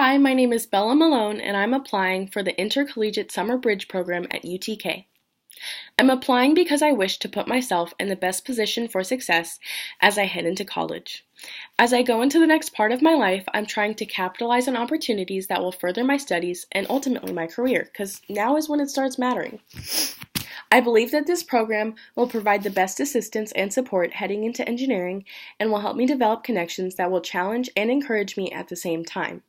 Hi, my name is Bella Malone, and I'm applying for the Intercollegiate Summer Bridge program at UTK. I'm applying because I wish to put myself in the best position for success as I head into college. As I go into the next part of my life, I'm trying to capitalize on opportunities that will further my studies and ultimately my career, because now is when it starts mattering. I believe that this program will provide the best assistance and support heading into engineering and will help me develop connections that will challenge and encourage me at the same time.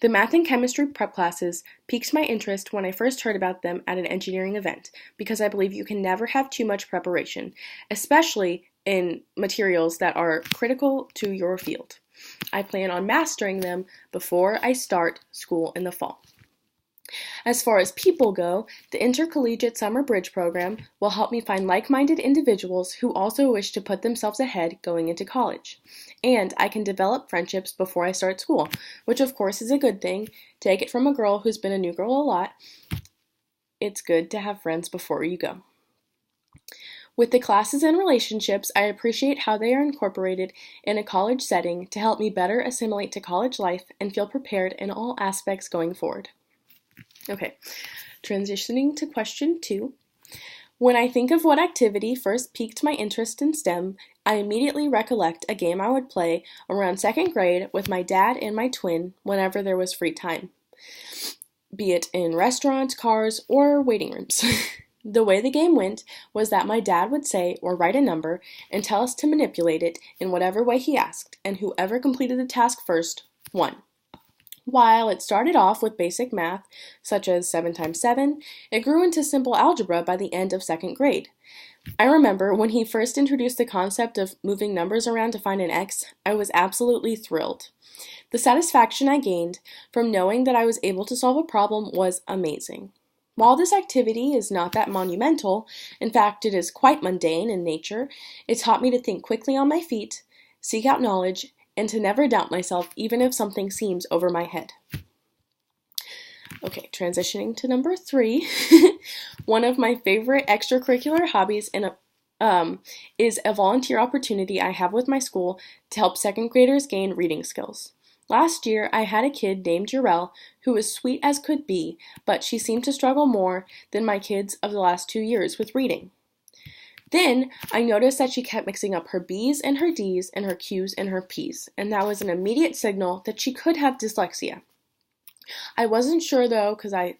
The math and chemistry prep classes piqued my interest when I first heard about them at an engineering event because I believe you can never have too much preparation, especially in materials that are critical to your field. I plan on mastering them before I start school in the fall. As far as people go, the Intercollegiate Summer Bridge program will help me find like-minded individuals who also wish to put themselves ahead going into college. And I can develop friendships before I start school, which of course is a good thing. Take it from a girl who's been a new girl a lot. It's good to have friends before you go. With the classes and relationships, I appreciate how they are incorporated in a college setting to help me better assimilate to college life and feel prepared in all aspects going forward. Okay, transitioning to question 2. When I think of what activity first piqued my interest in STEM, I immediately recollect a game I would play around 2nd grade with my dad and my twin whenever there was free time, be it in restaurants, cars, or waiting rooms. The way the game went was that my dad would say or write a number and tell us to manipulate it in whatever way he asked, and whoever completed the task first won. While it started off with basic math, such as 7 times 7, it grew into simple algebra by the end of 2nd grade. I remember when he first introduced the concept of moving numbers around to find an x, I was absolutely thrilled. The satisfaction I gained from knowing that I was able to solve a problem was amazing. While this activity is not that monumental, in fact it is quite mundane in nature, it taught me to think quickly on my feet, seek out knowledge, and to never doubt myself even if something seems over my head. Okay, transitioning to number 3. One of my favorite extracurricular hobbies is a volunteer opportunity I have with my school to help 2nd graders gain reading skills. Last year, I had a kid named Jarell who was sweet as could be, but she seemed to struggle more than my kids of the last 2 years with reading. Then, I noticed that she kept mixing up her B's and her D's and her Q's and her P's, and that was an immediate signal that she could have dyslexia. I wasn't sure though, because I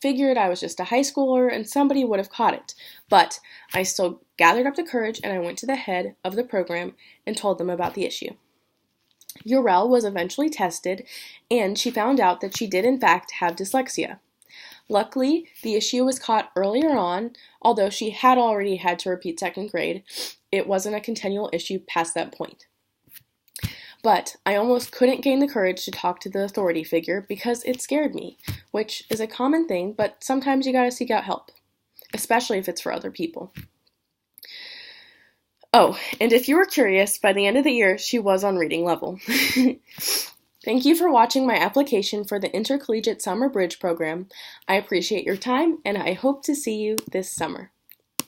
figured I was just a high schooler and somebody would have caught it, but I still gathered up the courage and I went to the head of the program and told them about the issue. Urel was eventually tested, and she found out that she did in fact have dyslexia. Luckily, the issue was caught earlier on, although she had already had to repeat 2nd grade. It wasn't a continual issue past that point. But I almost couldn't gain the courage to talk to the authority figure because it scared me, which is a common thing, but sometimes you gotta seek out help, especially if it's for other people. Oh, and if you were curious, by the end of the year, she was on reading level. Thank you for watching my application for the Intercollegiate Summer Bridge program. I appreciate your time, and I hope to see you this summer.